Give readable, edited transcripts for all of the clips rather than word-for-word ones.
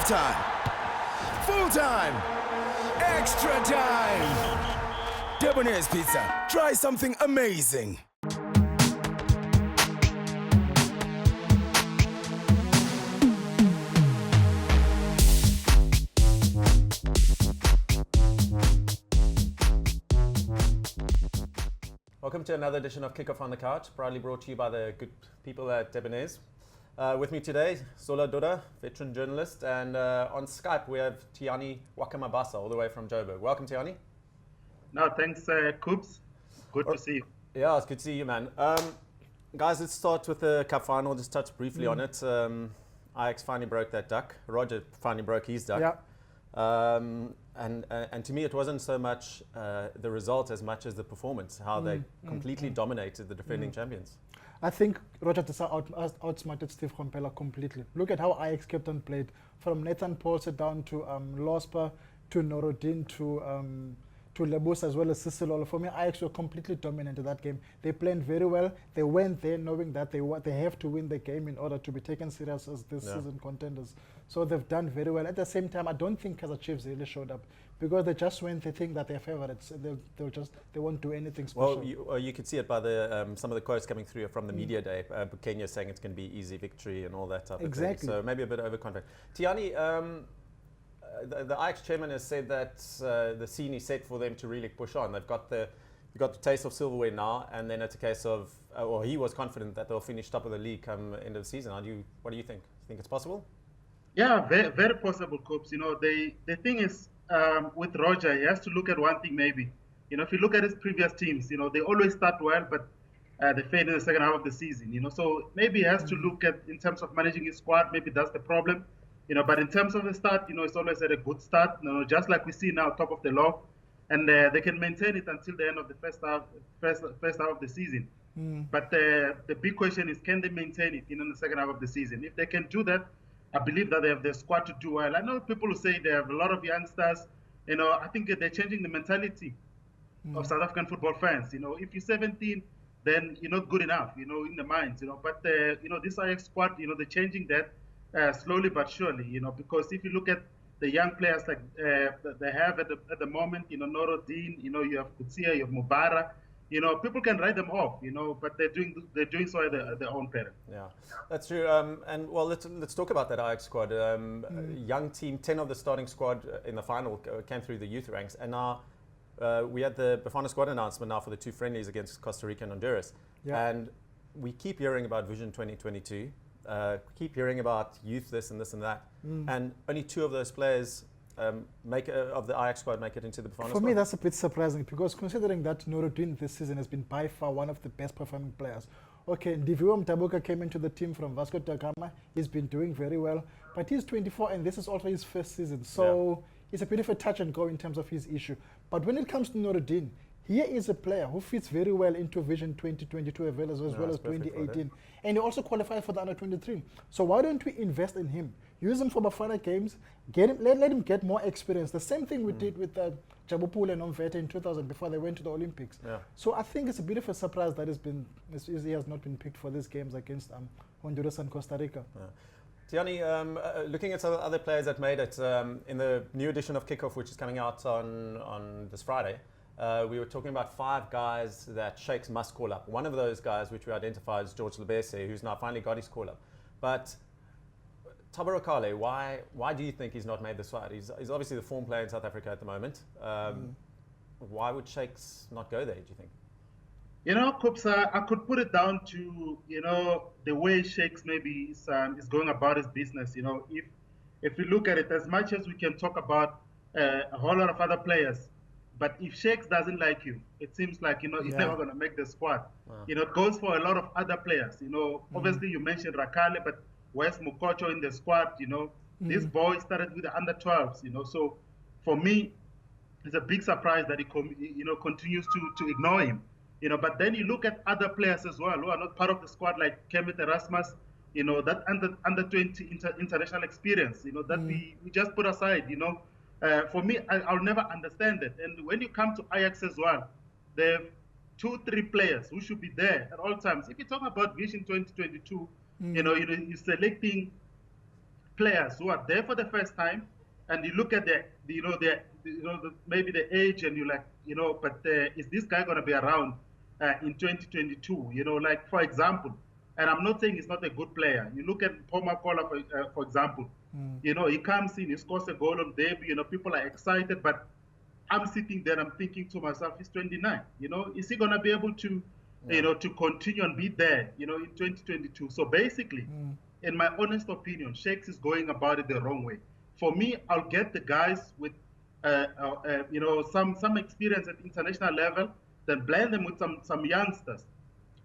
Halftime. Full time. Extra time. Debonair's Pizza. Try something amazing. Welcome to another edition of Kickoff on the Couch, proudly brought to you by the good people at Debonair's. With me today, Zola Doda, veteran journalist, and on Skype we have Tiani Wakamabasa, all the way from Joburg. Welcome, Tiani. No, thanks, Coops. Good to see you. Yeah, it's good to see you, man. Guys, let's start with the Cup final, just touch briefly on it. Ajax finally broke that duck. Roger finally broke his duck. Yeah. And to me, it wasn't so much the result as much as the performance, how they completely dominated the defending champions. I think Roger Tessa outsmarted Steve Kompella completely. Look at how Ajax kept on played, from Nathan Paulsen down to Losper, to Norodin, to Lebus, as well as Cicilolo. For me, Ajax were completely dominant in that game. They played very well. They went there knowing that they have to win the game in order to be taken serious as this season contenders. So they've done very well. At the same time, I don't think Kaizer Chiefs really showed up, because they just went, they think that they're favorites. They won't do anything special. Well, you could see it by the some of the quotes coming through from the media day. Kenya saying it's going to be easy victory and all that type of thing. So maybe a bit overconfident. Tiani, the Ajax chairman has said that the scene is set for them to really push on. They've got the taste of silverware now, and then it's a case of, or he was confident that they'll finish top of the league come end of the season. What do you think? Think it's possible? Yeah, very, very possible, Coops. You know, the thing is, with Roger, he has to look at one thing maybe. You know, if you look at his previous teams, you know, they always start well, but they fade in the second half of the season. You know, so maybe he has to look at, in terms of managing his squad, maybe that's the problem. You know, but in terms of the start, you know, it's always at a good start. You know, just like we see now, top of the log, and they can maintain it until the end of the first half of the season. But the big question is, can they maintain it in the second half of the season? If they can do that, I believe that they have the squad to do well. I know people who say they have a lot of youngsters. You know, I think they're changing the mentality of South African football fans. You know, if you're 17, then you're not good enough, you know, in the minds, you know. But, you know, this Ajax squad, you know, they're changing that slowly but surely, you know, because if you look at the young players like they have at the moment, you know, Norodin, you know, you have Kutsia, you have Mubara. You know, people can write them off, you know, but they're doing so at their own peril. Yeah, that's true. And well, let's talk about that Ajax squad. Young team, 10 of the starting squad in the final came through the youth ranks, and now we had the Bafana squad announcement now for the two friendlies against Costa Rica and Honduras. Yeah. And we keep hearing about Vision 2022. Keep hearing about youth this and this and that, and only 2 of those players of the Ajax squad make it into the Bafana squad. For me, that's a bit surprising, because considering that Norodin this season has been by far one of the best performing players. Okay, Ndiviwe Mtabuka came into the team from Vasco da Gama. He's been doing very well, but he's 24 and this is also his first season. So it's a bit of a touch and go in terms of his issue. But when it comes to Norodin, here is a player who fits very well into Vision 2022 as well as 2018. And he also qualified for the Under-23. So why don't we invest in him? Use him for Bafana games, let him get more experience. The same thing we did with Jabupule and Omvete in 2000 before they went to the Olympics. Yeah. So I think it's a bit of a surprise that he has not been picked for these games against Honduras and Costa Rica. Yeah. Tiani, looking at some other players that made it in the new edition of Kickoff, which is coming out on this Friday, we were talking about 5 guys that Shakes must call up. One of those guys, which we identified, is George Lebese, who's now finally got his call up. But Thabo Rakale, why do you think he's not made the squad? He's obviously the form player in South Africa at the moment. Why would Shakes not go there, do you think? You know, Kopsa, I could put it down to, you know, the way Shakes maybe is going about his business. You know, if we look at it, as much as we can talk about a whole lot of other players, but if Shakes doesn't like you, it seems like, you know, he's never going to make the squad. You know, it goes for a lot of other players. You know, obviously you mentioned Rakale, but where's Mukocho in the squad? You know, this boy started with the under-12s, you know. So for me, it's a big surprise that he continues to ignore him. You know, but then you look at other players as well who are not part of the squad, like Kermit Erasmus, you know, that under 20 international experience, you know, that we just put aside, you know. For me, I'll never understand it. And when you come to Ajax as well, they have 2-3 players who should be there at all times. If you talk about Vision 2022, you know, you're selecting players who are there for the first time, and you look at maybe the age, and you're like, but is this guy going to be around in 2022? Like, for example, and I'm not saying he's not a good player. You look at Paul McCullough, for example. He comes in, he scores a goal on debut. People are excited, but I'm sitting there, I'm thinking to myself, he's 29. Is he going to be able to, to continue and be there, in 2022? So basically, in my honest opinion, Shakes is going about it the wrong way. For me, I'll get the guys with, some experience at international level, then blend them with some youngsters.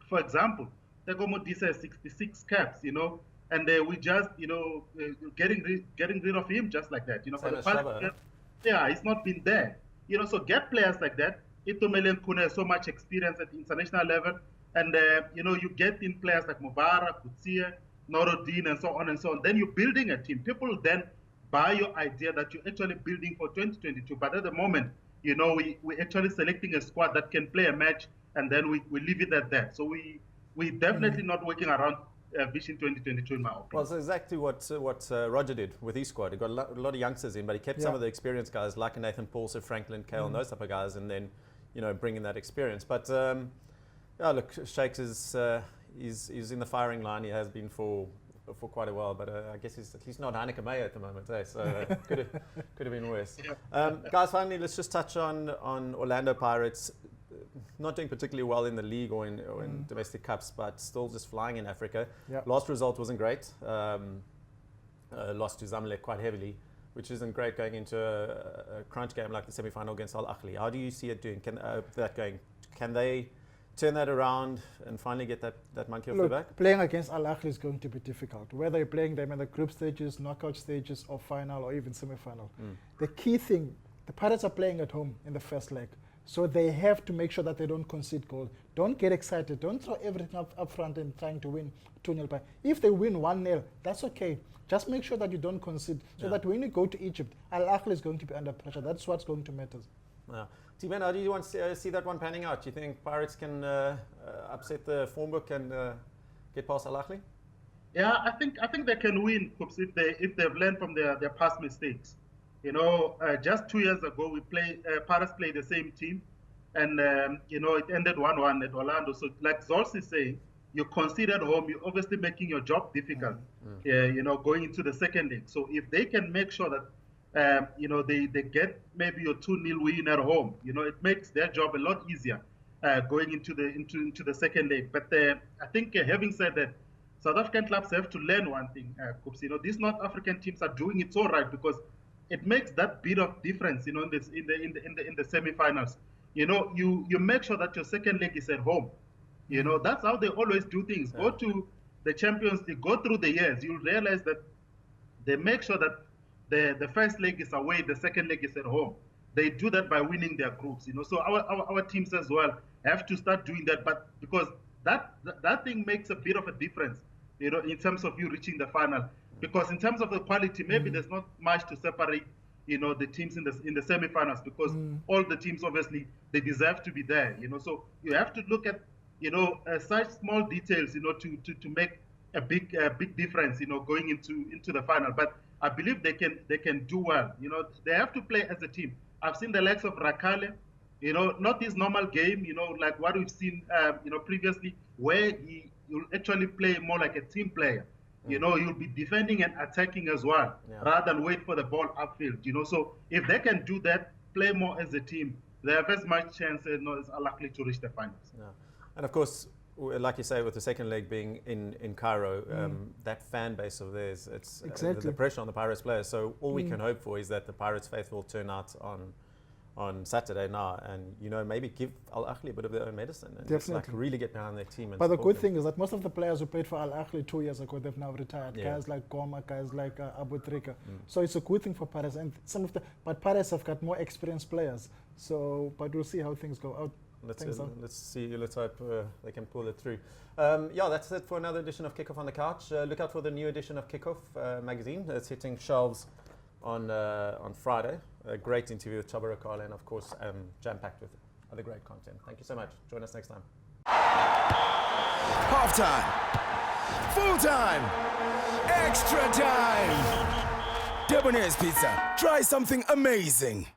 For example, Tego Modise has 66 caps, and we just, getting rid of him just like that. For the past, he's not been there. So get players like that. Itumeleng Khune has so much experience at the international level, and you get in players like Mubarak, Kutsia, Norodin, and so on and so on. Then you're building a team. People then buy your idea that you're actually building for 2022. But at the moment, we're actually selecting a squad that can play a match, and then we leave it at that. So we're definitely not working around Vision 2022 in my opinion. Well, it's exactly what Roger did with his squad. He got a lot of youngsters in, but he kept some of the experienced guys like Nathan Paul, Sir Franklin, Kale, and those type of guys, and then bringing that experience. But look, Shakes is in the firing line. He has been for quite a while, but I guess he's not Heineke Meyer at the moment, so could have been worse. Guys, finally, let's just touch on Orlando Pirates. Not doing particularly well in the league or in domestic cups, but still just flying in Africa. Last result wasn't great. Lost to Zamalek quite heavily, which isn't great going into a crunch game like the semi-final against Al Ahly. How do you see it doing? Can they turn that around and finally get that monkey off the back? Playing against Al Ahly is going to be difficult, whether you're playing them in the group stages, knockout stages, or final, or even semi-final. The key thing, the Pirates are playing at home in the first leg. So they have to make sure that they don't concede goals. Don't get excited. Don't throw everything up front and trying to win 2-0. If they win 1-0, that's okay. Just make sure that you don't concede so that when you go to Egypt, Al Ahly is going to be under pressure. That's what's going to matter. T-Man, how do you want to see that one panning out? Do you think Pirates can upset the form book and get past Al Ahly? Yeah, I think they can win if they've learned from their past mistakes. Just 2 years ago, Pirates played the same team, and it ended 1-1 at Orlando. So, like Zors is saying, you concede at home, you're obviously making your job difficult. Going into the second leg. So, if they can make sure that they get maybe a 2-0 win at home, it makes their job a lot easier going into the second leg. But I think, having said that, South African clubs have to learn one thing, Coops. These North African teams are doing it so right because it makes that bit of difference, in the semi-finals. You make sure that your second leg is at home. That's how they always do things. Go to the Champions League, go through the years. You'll realize that they make sure that the first leg is away, the second leg is at home. They do that by winning their groups. So our teams as well have to start doing that. But because that thing makes a bit of a difference, in terms of you reaching the final. Because in terms of the quality, maybe there's not much to separate, the teams in the semi-finals because all the teams obviously they deserve to be there. So you have to look at, such small details, to make a big difference, going into the final. But I believe they can do well. They have to play as a team. I've seen the likes of Rakale, not his normal game, like what we've seen, previously, where you'll actually play more like a team player. You'll be defending and attacking as well, rather than wait for the ball upfield. So if they can do that, play more as a team, they have as much chance as likely to reach the finals. And of course, like you say, with the second leg being in Cairo, that fan base of theirs, it's the pressure on the Pirates players. So all we can hope for is that the Pirates faithful turn out on Saturday now, and maybe give Al Ahly a bit of their own medicine and just really get behind their team. But the good thing is that most of the players who played for Al Ahly 2 years ago, they've now retired. Guys like Goma, guys like Abu Trika. So it's a good thing for Pirates, and but Pirates have got more experienced players. So, but we'll see how things go out. Let's hope they can pull it through. That's it for another edition of Kickoff on the Couch. Look out for the new edition of Kickoff magazine. It's hitting shelves on Friday. A great interview with Chaba Rakale, and of course jam-packed with other great content. Thank you so much. Join us next time. Half time. Full time. Extra time. Debonair's Pizza. Try something amazing.